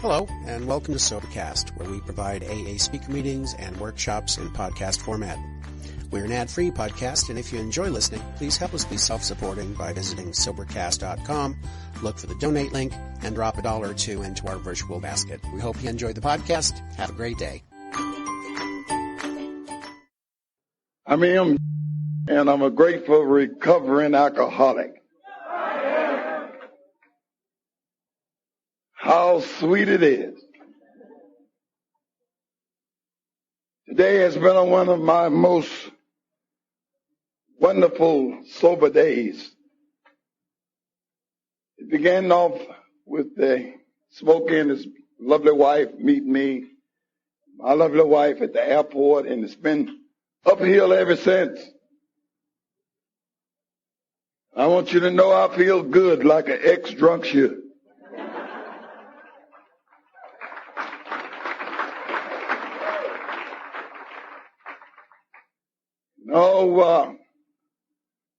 Hello, and welcome to Sobercast, where we provide AA speaker meetings and workshops in podcast format. We're an ad-free podcast, and if you enjoy listening, please help us be self-supporting by visiting Sobercast.com, look for the donate link, and drop $1 or $2 into our virtual basket. We hope you enjoy the podcast. Have a great day. I'm and I'm a grateful recovering alcoholic. How sweet it is. Today has been one of my most wonderful sober days. It began off with the Smokey and his lovely wife meet me, my lovely wife at the airport, and it's been uphill ever since. I want you to know I feel good like an ex-drunk should.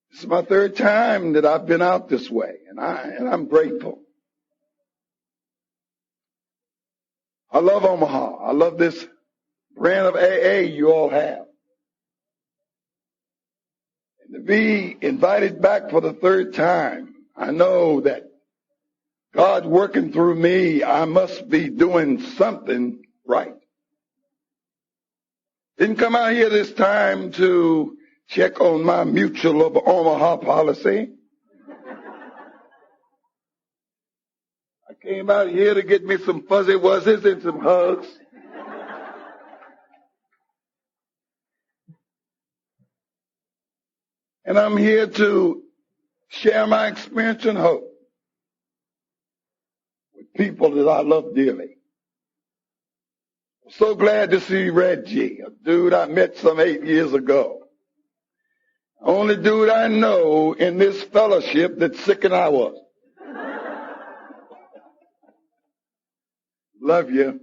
This is my third time that I've been out this way, and I'm grateful. I love Omaha. I love this brand of AA you all have. And to be invited back for the third time, I know that God's working through me. I must be doing something right. Didn't come out here this time to check on my Mutual of Omaha policy. I came out here to get me some fuzzy wuzzies and some hugs. And I'm here to share my experience and hope with people that I love dearly. I'm so glad to see Reggie, a dude I met some 8 years ago. Only dude I know in this fellowship that's sick and I was. Love you.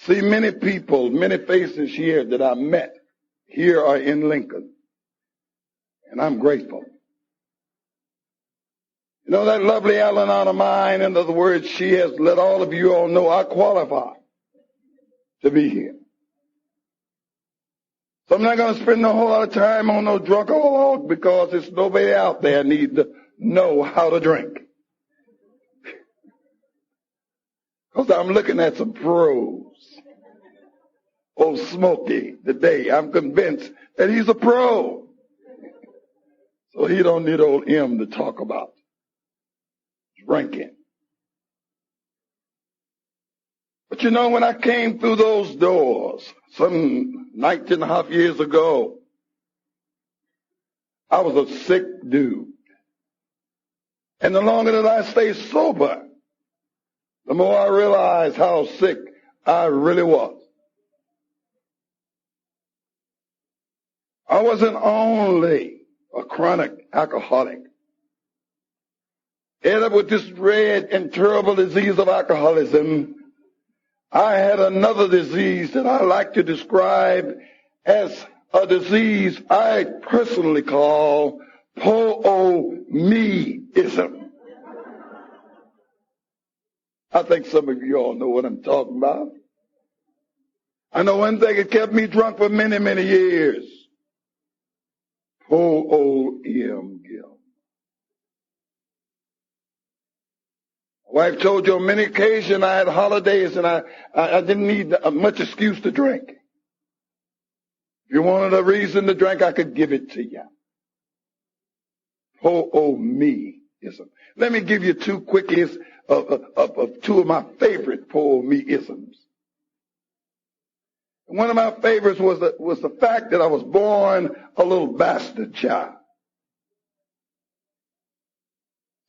See many people, many faces here that I met here are in Lincoln. And I'm grateful. You know that lovely Ellen out of mine, in other words, she has let all of you all know I qualify to be here. So I'm not going to spend a whole lot of time on no drunk alcoholic because there's nobody out there need to know how to drink. Because I'm looking at some pros. Old Smokey today, I'm convinced that he's a pro. So he don't need old M to talk about drinking. But you know, when I came through those doors, some 19 and a half years ago, I was a sick dude. And the longer that I stay sober, the more I realize how sick I really was. I wasn't only a chronic alcoholic, ended up with this dread and terrible disease of alcoholism. I had another disease that I like to describe as a disease I personally call po-o-me-ism. I think some of you all know what I'm talking about. I know one thing that kept me drunk for many, many years. Po-o-m. My wife told you on many occasions I had holidays and I didn't need much excuse to drink. If you wanted a reason to drink, I could give it to you. Po-o-me-ism. Let me give you two quickies of two of my favorite po-o-me-isms. One of my favorites was the fact that I was born a little bastard child.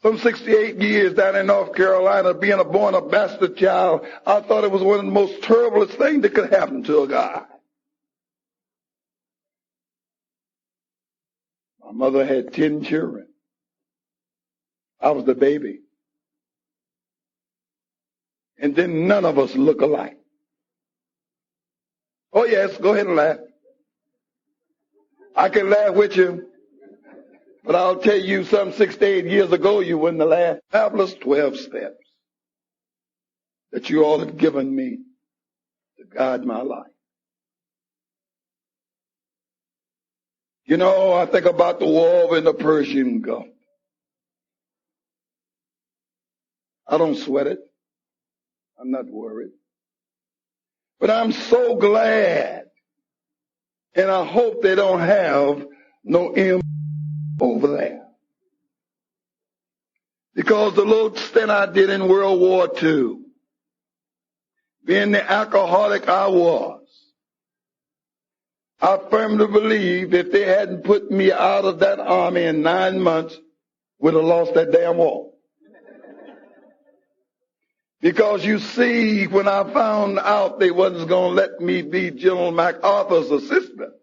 Some 68 years down in North Carolina, being born a bastard child, I thought it was one of the most terriblest things that could happen to a guy. My mother had 10 children. I was the baby. And then none of us look alike. Oh yes, go ahead and laugh. I can laugh with you. But I'll tell you, some 6 to 8 years ago, you wouldn't have laughed. Fabulous 12 steps. that you all have given me to guide my life. You know, I think about the war in the Persian Gulf. I don't sweat it. I'm not worried. But I'm so glad, and I hope they don't have no M over there. Because the little stint I did in World War II, being the alcoholic I was, I firmly believe if they hadn't put me out of that army in 9 months, we'd have lost that damn war. Because you see, when I found out they wasn't going to let me be General MacArthur's assistant,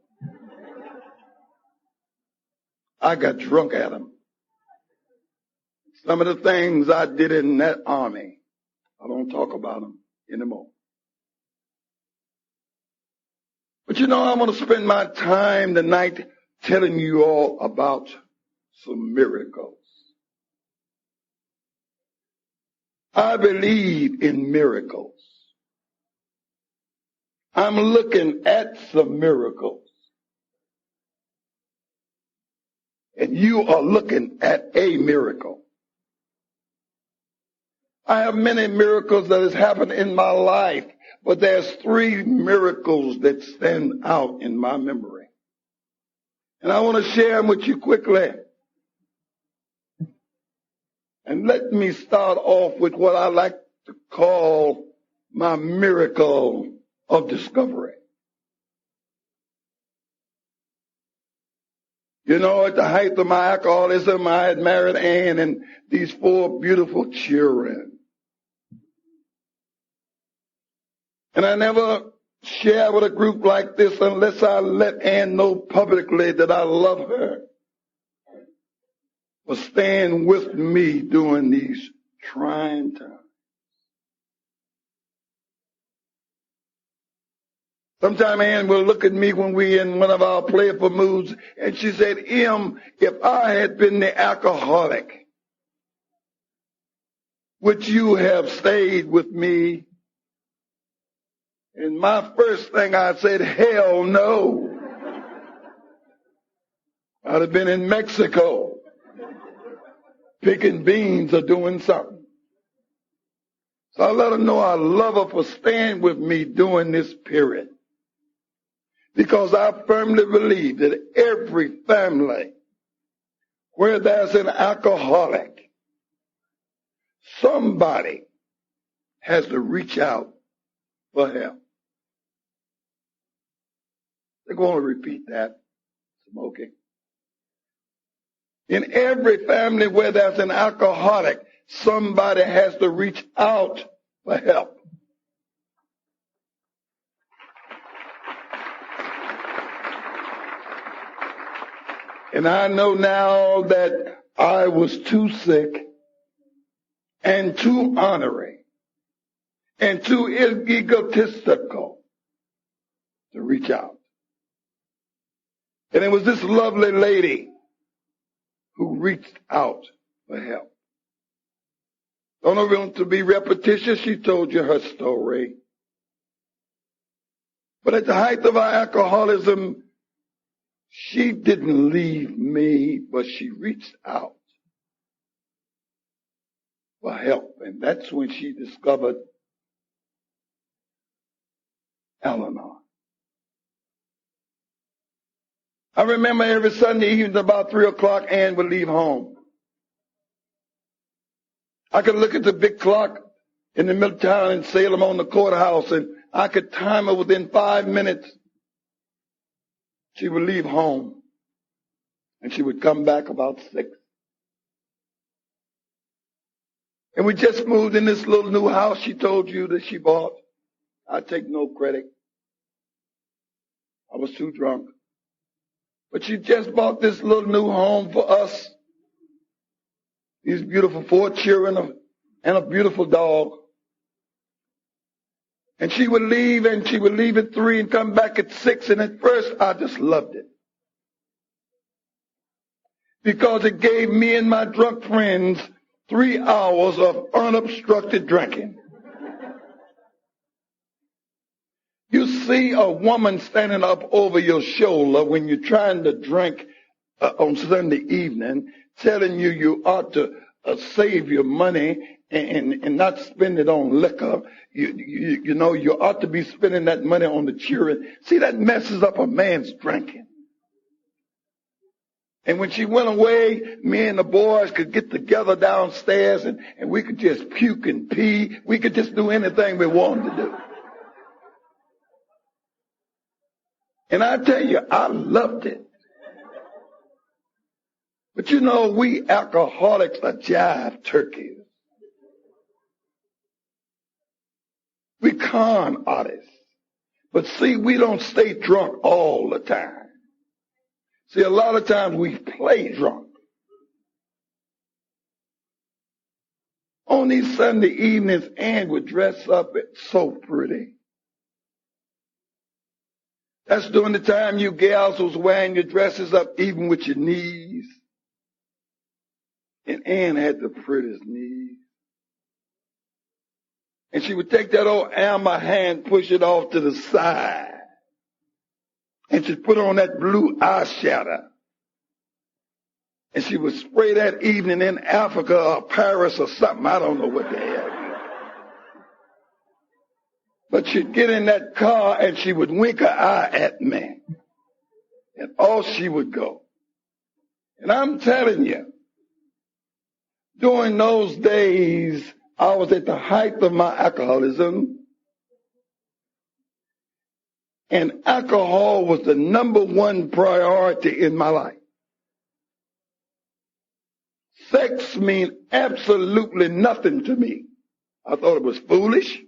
I got drunk at them. Some of the things I did in that army, I don't talk about them anymore. But you know, I'm going to spend my time tonight telling you all about some miracles. I believe in miracles. I'm looking at some miracles. And you are looking at a miracle. I have many miracles that has happened in my life, but there's 3 miracles that stand out in my memory. And I want to share them with you quickly. And let me start off with what I like to call my miracle of discovery. You know, at the height of my alcoholism, I had married Ann and these 4 beautiful children. And I never share with a group like this unless I let Ann know publicly that I love her for staying with me during these trying times. Sometimes Ann will look at me when we in one of our playful moods, and she said, "Em, if I had been the alcoholic, would you have stayed with me?" And my first thing I said, hell no. I'd have been in Mexico picking beans or doing something. So I let her know I love her for staying with me during this period. Because I firmly believe that every family where there's an alcoholic, somebody has to reach out for help. They're going to repeat that, Smokey. In every family where there's an alcoholic, somebody has to reach out for help. And I know now that I was too sick and too honoring and too egotistical to reach out. And it was this lovely lady who reached out for help. Don't want to be repetitious. She told you her story. But at the height of our alcoholism, she didn't leave me, but she reached out for help. And that's when she discovered Eleanor. I remember every Sunday evening about 3 o'clock, Ann would leave home. I could look at the big clock in the middle of town in Salem on the courthouse, and I could time her within 5 minutes. She would leave home, and she would come back about 6. And we just moved in this little new house she told you that she bought. I take no credit. I was too drunk. But she just bought this little new home for us. These beautiful 4 children and a beautiful dog. And she would leave, and she would leave at 3 and come back at 6. And at first, I just loved it. Because it gave me and my drunk friends 3 hours of unobstructed drinking. see a woman standing up over your shoulder when you're trying to drink on Sunday evening, telling you you ought to save your money and not spend it on liquor. You know, you ought to be spending that money on the children. See, that messes up a man's drinking. And when she went away, me and the boys could get together downstairs and we could just puke and pee. We could just do anything we wanted to do. And I tell you, I loved it. But you know, we alcoholics are jive turkeys. We con artists. But see, we don't stay drunk all the time. See, a lot of times we play drunk. On these Sunday evenings, Ann would dress up so pretty. That's during the time you gals was wearing your dresses up even with your knees. And Ann had the prettiest knees. And she would take that old amber hand, push it off to the side. And she'd put on that blue eyeshadow. And she would spray that evening in Africa or Paris or something. I don't know what the hell. But she'd get in that car and she would wink her eye at me. And off she would go. And I'm telling you, during those days, I was at the height of my alcoholism. And alcohol was the number one priority in my life. Sex meant absolutely nothing to me. I thought it was foolish.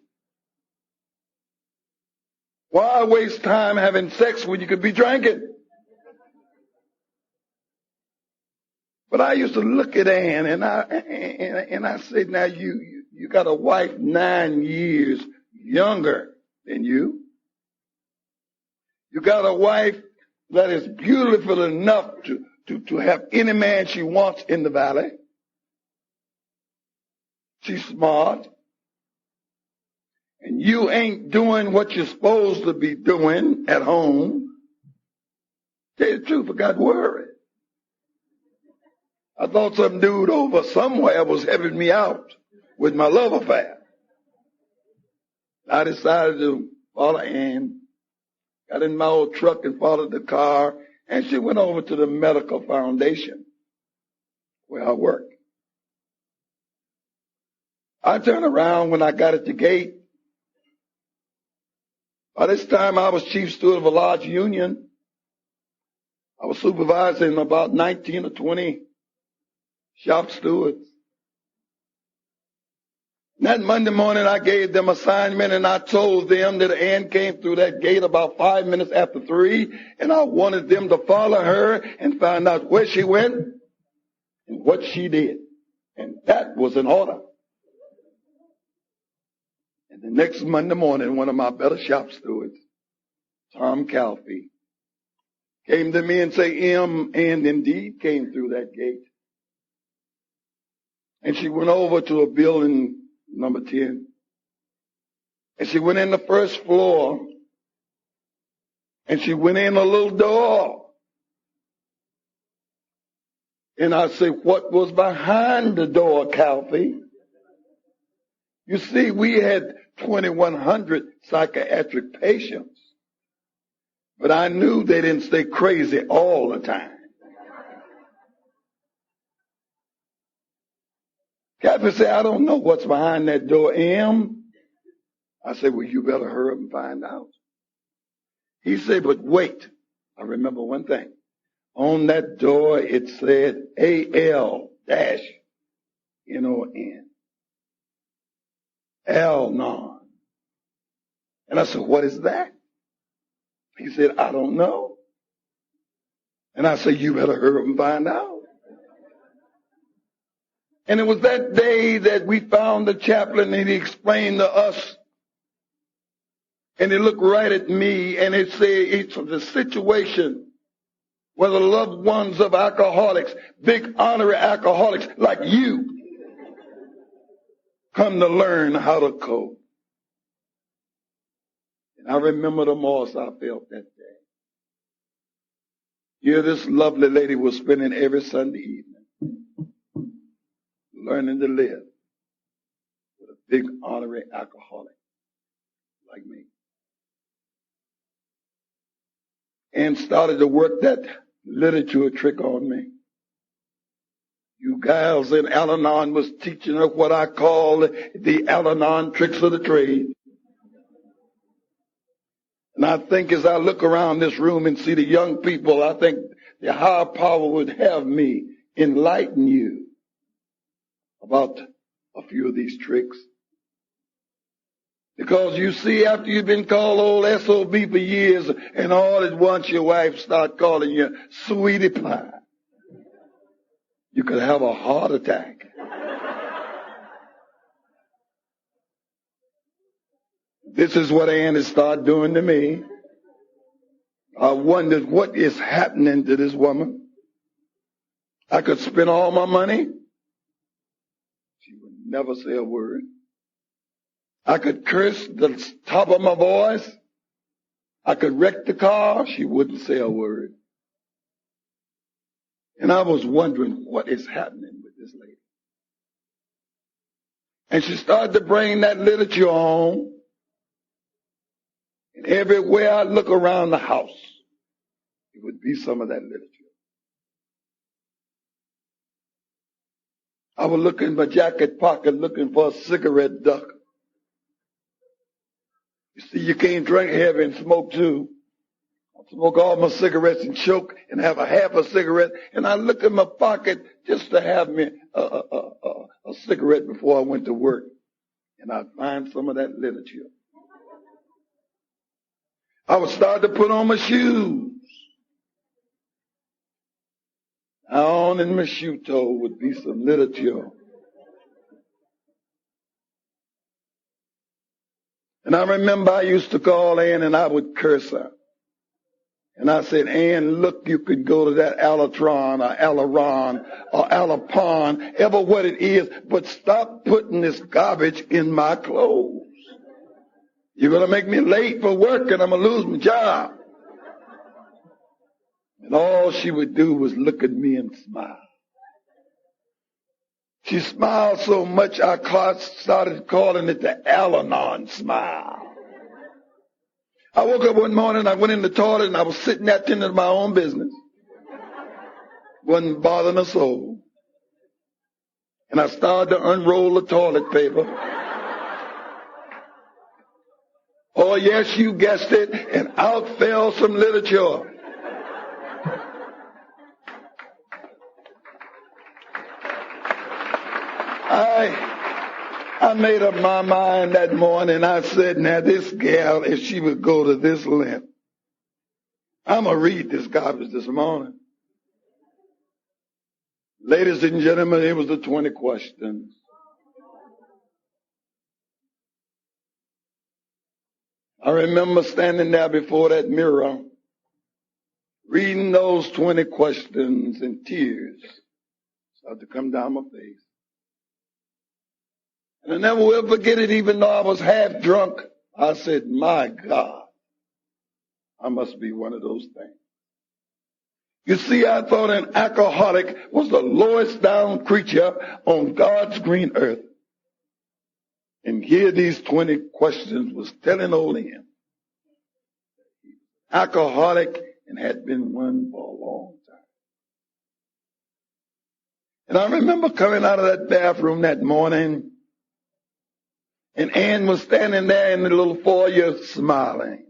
Why waste time having sex when you could be drinking? But I used to look at Ann and I said, now you got a wife 9 years younger than you. You got a wife that is beautiful enough to have any man she wants in the valley. She's smart. And you ain't doing what you're supposed to be doing at home. Tell you the truth, I got worried. I thought some dude over somewhere was having me out with my love affair. I decided to follow Ann. Got in my old truck and followed the car, and she went over to the medical foundation where I work. I turned around when I got at the gate. By this time, I was chief steward of a large union. I was supervising about 19 or 20 shop stewards. And that Monday morning, I gave them assignment, and I told them that Ann came through that gate about 5 minutes after 3, and I wanted them to follow her and find out where she went and what she did. And that was an order. And the next Monday morning, one of my better shop stewards, Tom Calfee, came to me and said, Ann indeed came through that gate. And she went over to a building, number 10. And she went in the first floor. And she went in a little door. And I said, what was behind the door, Calfee? You see, we had 2,100 psychiatric patients. But I knew they didn't stay crazy all the time. Captain said, I don't know what's behind that door, Em. I said, well, you better hurry up and find out. He said, but wait. I remember one thing. On that door, it said AL-NON. Al-Non. And I said, what is that? He said, I don't know. And I said, you better hurry up and find out. And it was that day that we found the chaplain, and he explained to us. And he looked right at me, and it said, it's the situation where the loved ones of alcoholics, big honorary alcoholics like you, come to learn how to cope. And I remember the most I felt that day. Here this lovely lady was spending every Sunday evening learning to live with a big honorary alcoholic like me. And started to work that literature trick on me. You guys in Al-Anon was teaching her what I call the Al-Anon tricks of the trade. And I think as I look around this room and see the young people, I think the higher power would have me enlighten you about a few of these tricks. Because you see, after you've been called old SOB for years, and all at once your wife start calling you sweetie pie, you could have a heart attack. This is what Ann has started doing to me. I wondered what is happening to this woman. I could spend all my money. She would never say a word. I could curse the top of my voice. I could wreck the car. She wouldn't say a word. And I was wondering what is happening with this lady. And she started to bring that literature on. And everywhere I look around the house, it would be some of that literature. I would look in my jacket pocket looking for a cigarette duck. You see, you can't drink heavy and smoke too. I smoke all my cigarettes and choke and have a half a cigarette. And I look in my pocket just to have me a cigarette before I went to work. And I'd find some of that literature. I would start to put on my shoes. On in my shoe toe would be some literature. And I remember I used to call Ann and I would curse her. And I said, Ann, look, you could go to that Alatron or Alaron or Alapon, ever what it is, but stop putting this garbage in my clothes. You're going to make me late for work and I'm going to lose my job. And all she would do was look at me and smile. She smiled so much I started calling it the Al-Anon smile. I woke up one morning, I went in the toilet, and I was sitting there tending to my own business. Wasn't bothering a soul. And I started to unroll the toilet paper. Oh, yes, you guessed it, and out fell some literature. I made up my mind that morning. I said, now this gal, if she would go to this length, I'm going to read this garbage this morning. Ladies and gentlemen, it was the 20 questions. I remember standing there before that mirror, reading those 20 questions, and tears started to come down my face. And I never will forget it, even though I was half drunk. I said, my God, I must be one of those things. You see, I thought an alcoholic was the lowest down creature on God's green earth. And here these 20 questions was telling old him. Alcoholic and had been one for a long time. And I remember coming out of that bathroom that morning, and Ann was standing there in the little foyer smiling.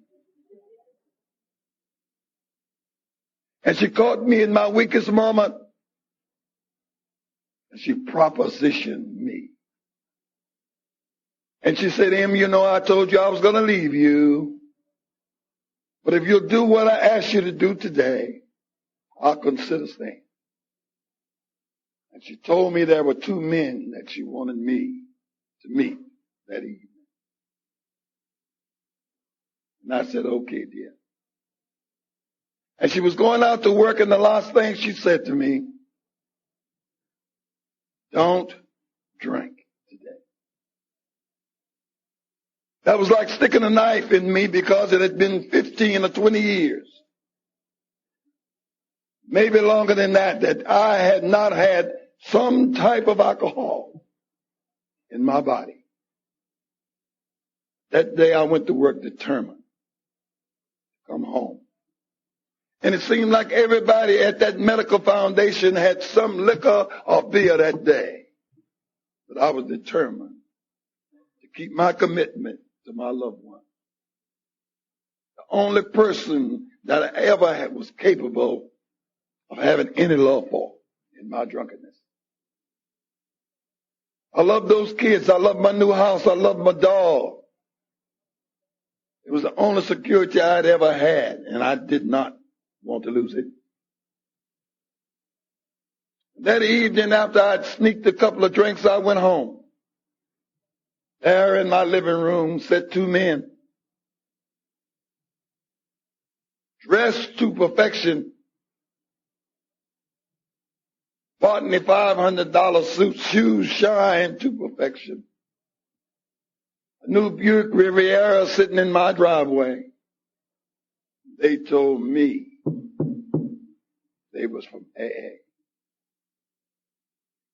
And she caught me in my weakest moment. And she propositioned me. And she said, Em, you know, I told you I was going to leave you. But if you'll do what I asked you to do today, I'll consider staying. And she told me there were 2 men that she wanted me to meet that evening. And I said, okay, dear. And she was going out to work, and the last thing she said to me, don't drink today. That was like sticking a knife in me because it had been 15 or 20 years, maybe longer than that, that I had not had some type of alcohol in my body. That day I went to work determined to come home. And it seemed like everybody at that medical foundation had some liquor or beer that day. But I was determined to keep my commitment to my loved one. The only person that I ever had was capable of having any love for in my drunkenness. I love those kids. I love my new house. I love my dog. It was the only security I'd ever had, and I did not want to lose it. That evening, after I'd sneaked a couple of drinks, I went home. There in my living room sat two men, dressed to perfection, bought me $500 suits, shoes shine to perfection. A new Buick Riviera sitting in my driveway. They told me they was from AA.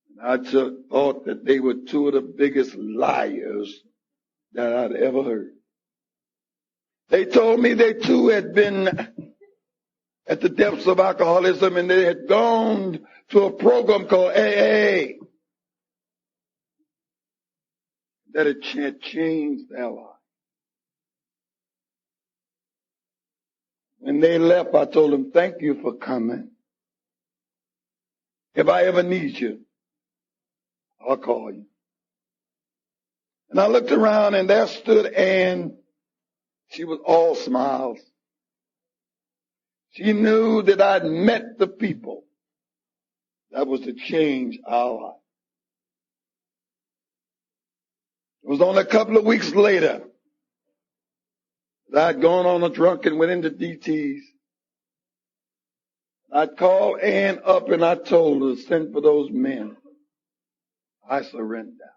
And I just thought that they were two of the biggest liars that I'd ever heard. They told me they too had been at the depths of alcoholism and they had gone to a program called AA that had changed their life. When they left, I told them, thank you for coming. If I ever need you, I'll call you. And I looked around and there stood Ann. She was all smiles. She knew that I'd met the people that was to change our life. It was only a couple of weeks later that I'd gone on a drunk and went into DTs. I'd called Ann up and I told her, send for those men. I surrender.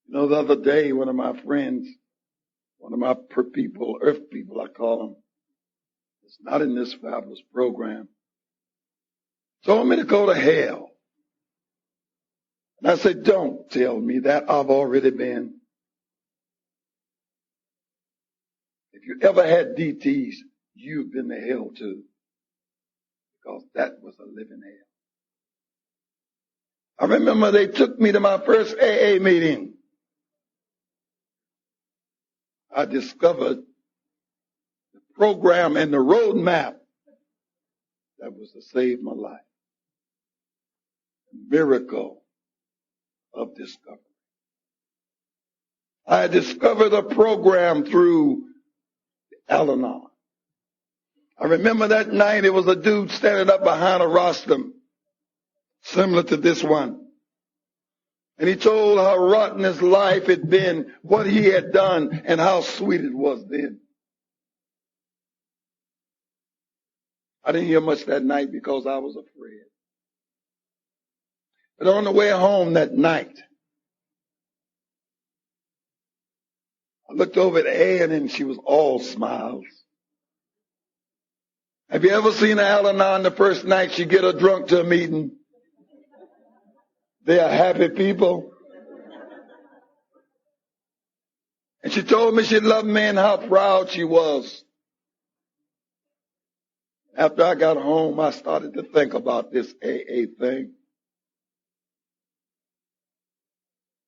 You know, the other day, one of my friends, one of my people, earth people, I call them, it's not in this fabulous program, told me to go to hell. And I said, don't tell me that. I've already been. If you ever had DTs, you've been to hell too. Because that was a living hell. I remember they took me to my first AA meeting. I discovered the program and the roadmap that was to save my life. A miracle of discovery. I discovered a program through Al-Anon. I remember that night it was a dude standing up behind a rostrum, similar to this one. And he told how rotten his life had been, what he had done, and how sweet it was then. I didn't hear much that night because I was afraid. But on the way home that night, I looked over at Ann and she was all smiles. Have you ever seen Al-Anon the first night she get her drunk to a meeting? They are happy people. And she told me she loved me and how proud she was. After I got home, I started to think about this AA thing.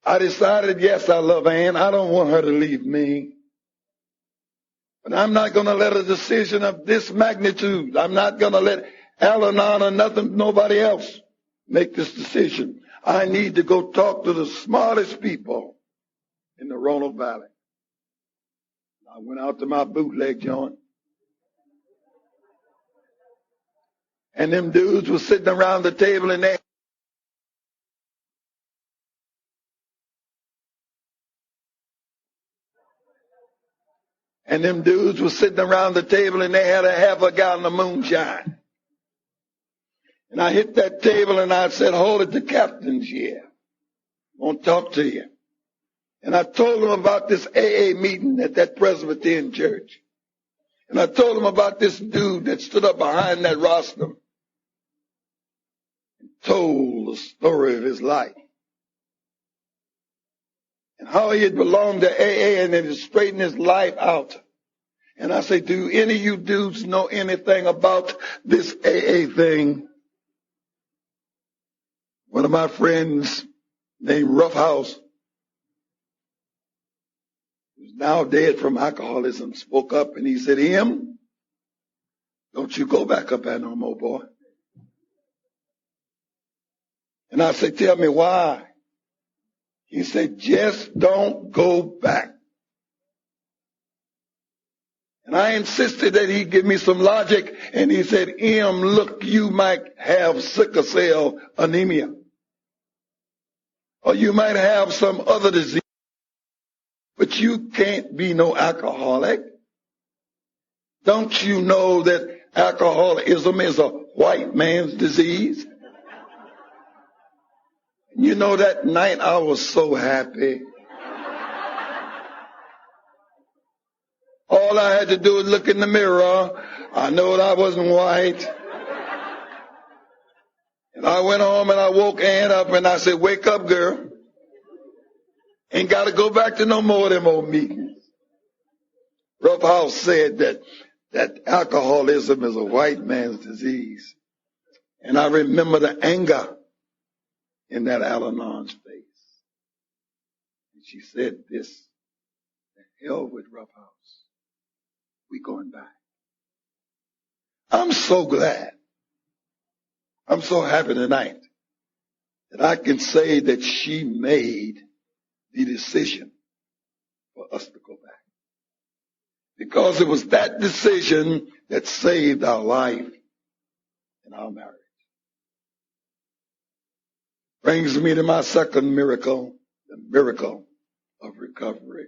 I decided, yes, I love Ann. I don't want her to leave me. But I'm not going to let a decision of this magnitude. I'm not going to let Al-Anon or nothing, nobody else make this decision. I need to go talk to the smartest people in the Roanoke Valley. I went out to my bootleg joint. And them dudes were sitting around the table and they had a half a gallon of moonshine. And I hit that table and I said, hold it, the captain's here. Won't talk to you. And I told him about this AA meeting at that Presbyterian church. And I told him about this dude that stood up behind that rostrum and told the story of his life. And how he had belonged to AA and had straightened his life out. And I say, do any of you dudes know anything about this AA thing? One of my friends named Roughhouse, who's now dead from alcoholism, spoke up and he said, "Em, don't you go back up there no more, boy." And I said, "Tell me why." He said, "Just don't go back." And I insisted that he give me some logic, and he said, "Em, look, you might have sickle cell anemia, or you might have some other disease, but you can't be no alcoholic. Don't you know that alcoholism is a white man's disease?" You know, that night I was so happy. All I had to do was look in the mirror. I know that I wasn't white. And I went home and I woke Ann up and I said, "Wake up, girl. Ain't got to go back to no more of them old meetings." Roughhouse said that alcoholism is a white man's disease. And I remember the anger in that Al-Anon's face. And she said this, "The hell with Roughhouse. We going back." I'm so glad. I'm so happy tonight that I can say that she made the decision for us to go back. Because it was that decision that saved our life and our marriage. Brings me to my second miracle, the miracle of recovery.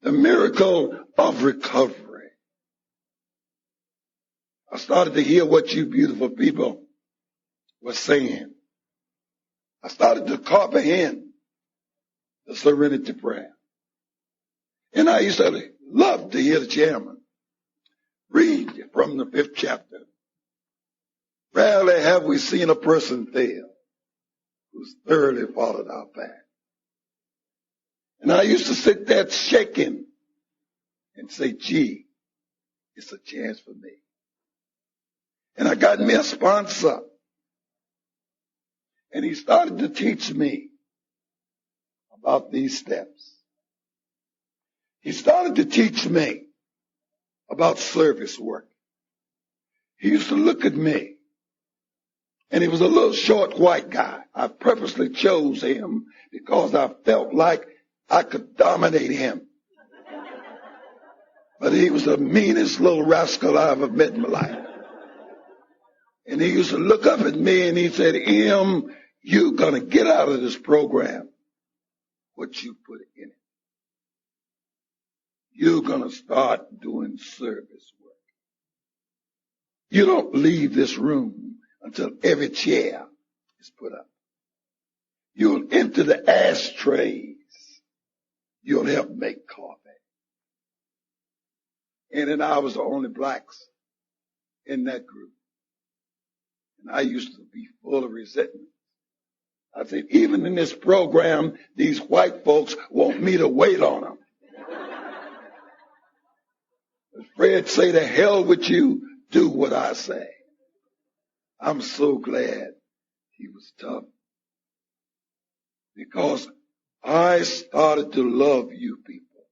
The miracle of recovery. I started to hear what you beautiful people were saying. I started to comprehend the serenity prayer. And I used to love to hear the chairman read from the 5th chapter. Rarely have we seen a person fail who's thoroughly followed our path. And I used to sit there shaking and say, "Gee, it's a chance for me." And I got me a sponsor. And he started to teach me about these steps. He started to teach me about service work. He used to look at me, and he was a little short white guy. I purposely chose him because I felt like I could dominate him. But he was the meanest little rascal I ever met in my life. And he used to look up at me and he said, "Em, you're going to get out of this program what you put in it. You're going to start doing service work. You don't leave this room until every chair is put up. You'll empty the ashtrays. You'll help make coffee." And then I was the only blacks in that group. And I used to be full of resentment. I said, even in this program, these white folks want me to wait on them. But Fred say, "The hell with you, do what I say." I'm so glad he was tough. Because I started to love you people.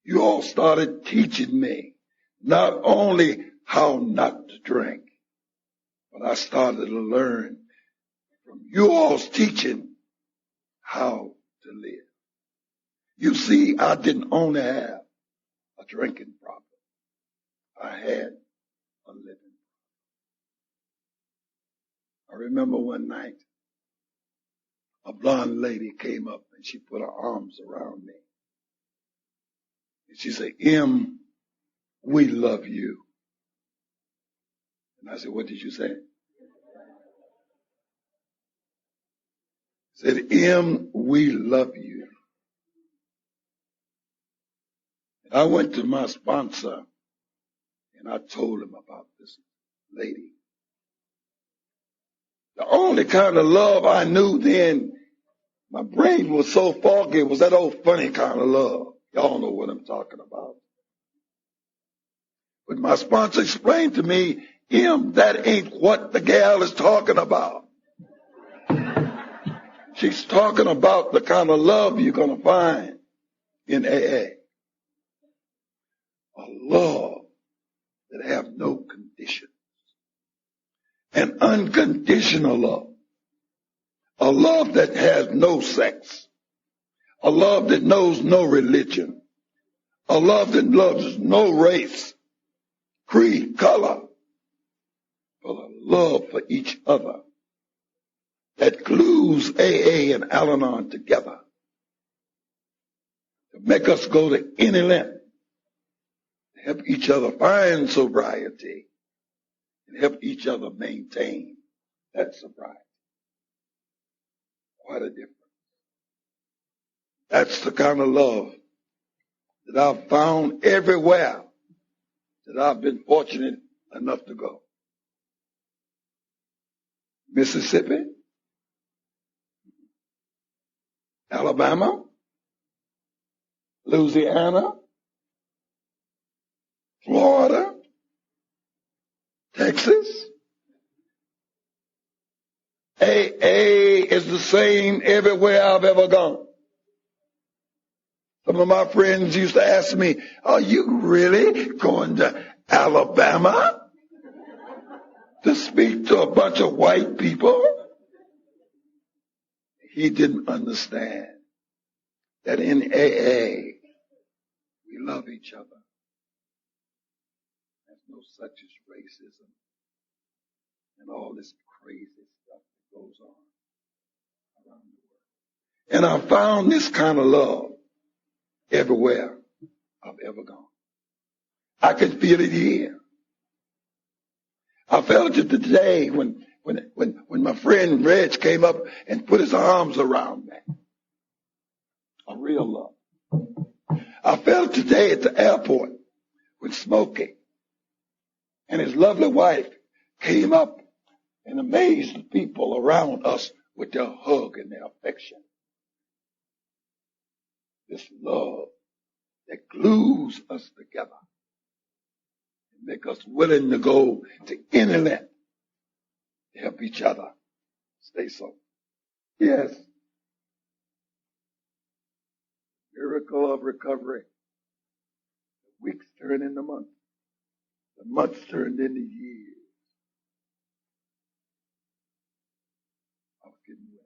You all started teaching me not only how not to drink, but I started to learn from you all's teaching how to live. You see, I didn't only have a drinking problem. I had a living problem. I remember one night, a blonde lady came up and she put her arms around me. And she said, "Em, we love you." And I said, "What did you say?" said, M, we love you. And I went to my sponsor and I told him about this lady. The only kind of love I knew then, my brain was so foggy, it was that old funny kind of love. Y'all know what I'm talking about. But my sponsor explained to me, M, that ain't what the gal is talking about. She's talking about the kind of love you're going to find in AA. A love that have no conditions. An unconditional love. A love that has no sex. A love that knows no religion. A love that loves no race, creed, color. But a love for each other that glues AA and Al-Anon together to make us go to any length to help each other find sobriety and help each other maintain that sobriety. Quite a difference. That's the kind of love that I've found everywhere that I've been fortunate enough to go. Mississippi, Alabama, Louisiana, Florida, Texas. AA is the same everywhere I've ever gone. Some of my friends used to ask me, are you really going to Alabama to speak to a bunch of white people? He didn't understand that in AA, we love each other. There's no such as racism and all this crazy stuff that goes on around the world. And I found this kind of love everywhere I've ever gone. I can feel it here. I felt it today when my friend Reg came up and put his arms around me. A real love. I felt it today at the airport when Smokey and his lovely wife came up and amazed the people around us with their hug and their affection. This love that glues us together and make us willing to go to any length to help each other stay sober. Yes. Miracle of recovery. The weeks turned into months. The months turned into years. I was getting well.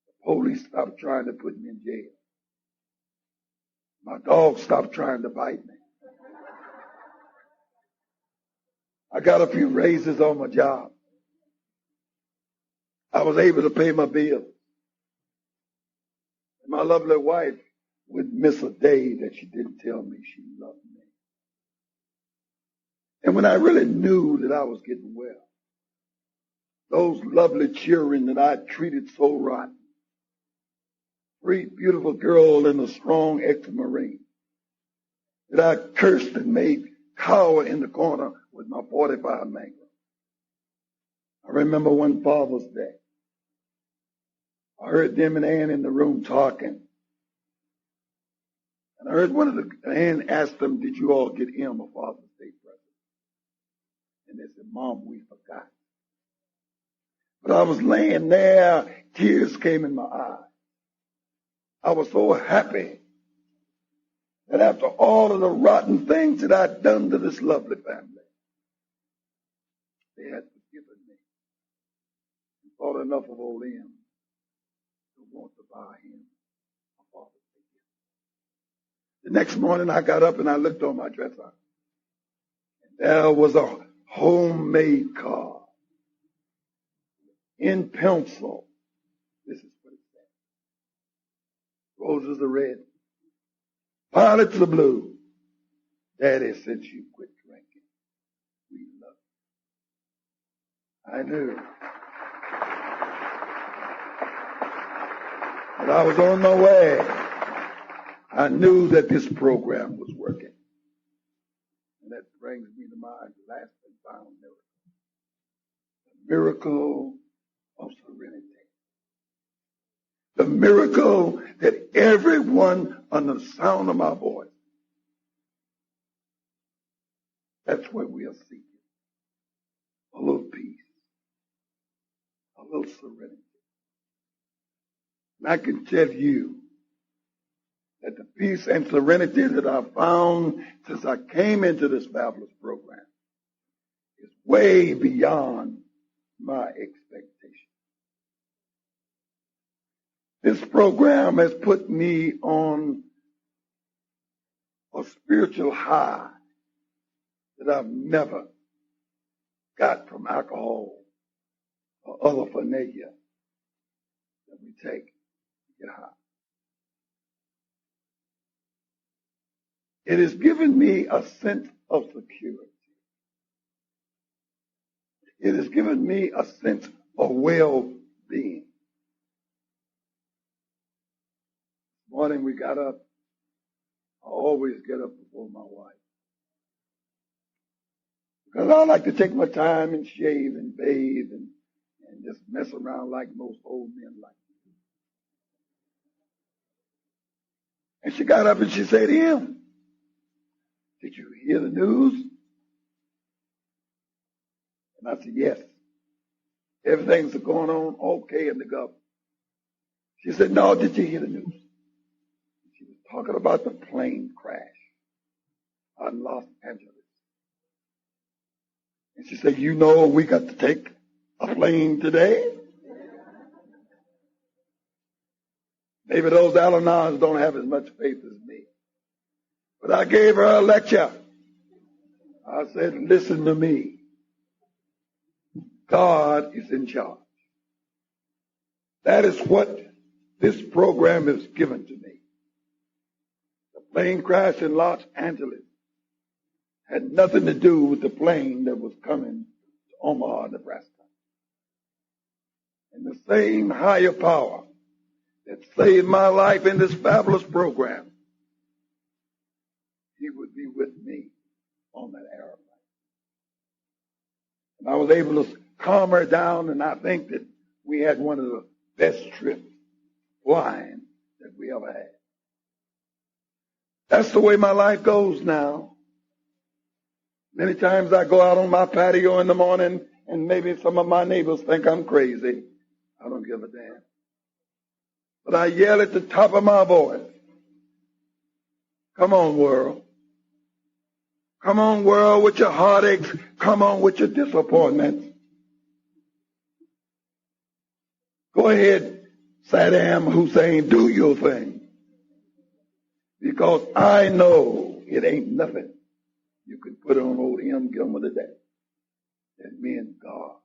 The police stopped trying to put me in jail. My dog stopped trying to bite me. I got a few raises on my job. I was able to pay my bills. And my lovely wife wouldn't miss a day that she didn't tell me she loved me. And when I really knew that I was getting well, those lovely children that I treated so rotten, 3 beautiful girls and a strong ex-Marine that I cursed and made cower in the corner with my 45 Magnum. I remember one Father's Day. I heard them and Ann in the room talking. And I heard one of the Ann ask them, did you all get him a Father's Day present? And they said, Mom, we forgot. But I was laying there, tears came in my eyes. I was so happy that after all of the rotten things that I'd done to this lovely family, they had forgiven me and thought enough of old M to want to buy him a Father's Day gift. The next morning I got up and I looked on my dresser. And there was a homemade card in pencil. This is what it said. Roses are red. Violets are blue. Daddy, since you quit drinking, we love you. I knew. But I was on my way. I knew that this program was working. And that brings me to mind the last and final miracle. The miracle of serenity. The miracle that everyone under the sound of my voice, that's what we are seeking. A little peace. A little serenity. And I can tell you that the peace and serenity that I've found since I came into this fabulous program is way beyond my expectations. This program has put me on a spiritual high that I've never got from alcohol or other pharmacia that we take to get high. It has given me a sense of security. It has given me a sense of well-being. This morning we got up. I always get up before my wife. Because I like to take my time and shave and bathe and just mess around like most old men like. And she got up and she said, "Em, did you hear the news?" And I said, "Yes. Everything's going on okay in the government." She said, "No, did you hear the news?" She was talking about the plane crash in Los Angeles. And she said, "You know we got to take a plane today?" Maybe those Al-Anons don't have as much faith as me. But I gave her a lecture. I said, "Listen to me. God is in charge." That is what this program has given to me. The plane crash in Los Angeles had nothing to do with the plane that was coming to Omaha, Nebraska. And the same higher power that saved my life in this fabulous program, he would be with me on that airplane. And I was able to calm her down, and I think that we had one of the best trips flying that we ever had. That's the way my life goes now. Many times I go out on my patio in the morning, and maybe some of my neighbors think I'm crazy. I don't give a damn. But I yell at the top of my voice, "Come on, world. Come on, world, with your heartaches. Come on with your disappointments. Go ahead, Saddam Hussein, do your thing. Because I know it ain't nothing you can put on old M. Gilmer today that me and God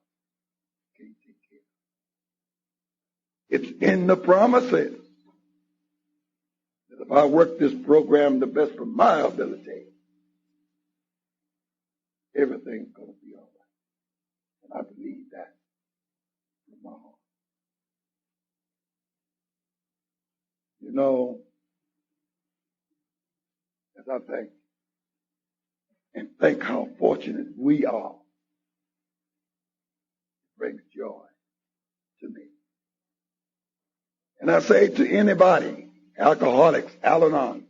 can't take care of. It's in the promises that if I work this program the best of my ability, everything's going to be all right. And I believe that from my heart. You know, as I think how fortunate we are, it brings joy to me. And I say to anybody, alcoholics, Al-Anon,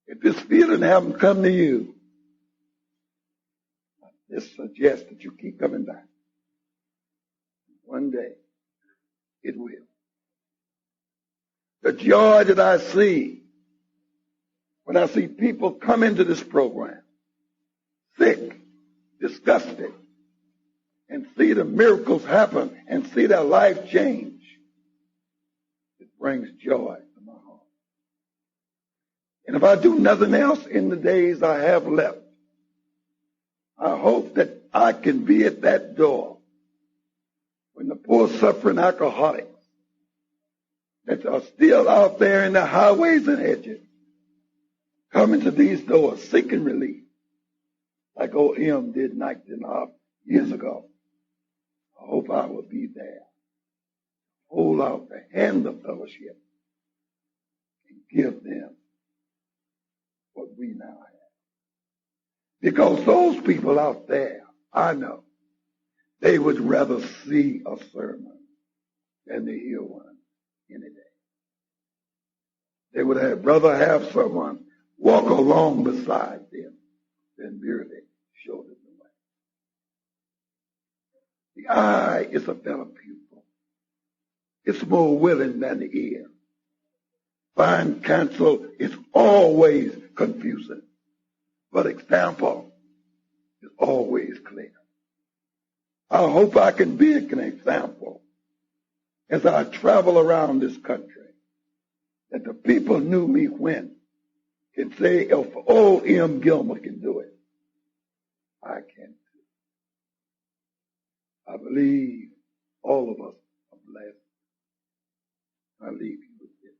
if this feeling haven't come to you, I just suggest that you keep coming back. One day, it will. The joy that I see when I see people come into this program, sick, disgusted, and see the miracles happen and see their life change, it brings joy to my heart. And if I do nothing else in the days I have left, I hope that I can be at that door when the poor suffering alcoholics that are still out there in the highways and hedges come into these doors seeking relief like old M did 19.5 years ago. I hope I will be there. hold out the hand of fellowship and give them what we now have. Because those people out there, I know, they would rather see a sermon than to hear one any day. They would rather have someone walk along beside them than merely show them the way. The eye is a better pupil. It's more willing than the ear. Fine counsel is always confusing, but example is always clear. I hope I can be an example as I travel around this country, that the people knew me when can say, if old M. Gilmer can do it, I can too. I believe all of us are blessed. I leave you with this.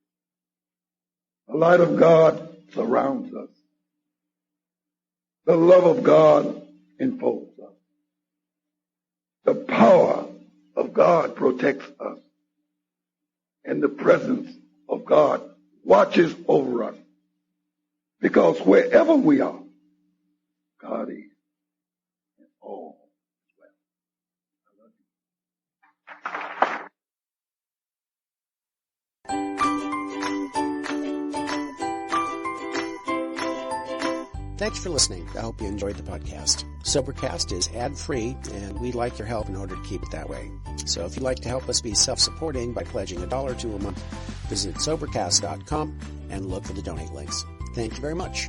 The light of God surrounds us. The love of God enfolds us. The power of God protects us. And the presence of God watches over us. Because wherever we are, God is. And all is well. I love you. Thanks for listening. I hope you enjoyed the podcast. Sobercast is ad-free, and we'd like your help in order to keep it that way. So if you'd like to help us be self-supporting by pledging $1 or $2 a month, visit Sobercast.com and look for the donate links. Thank you very much.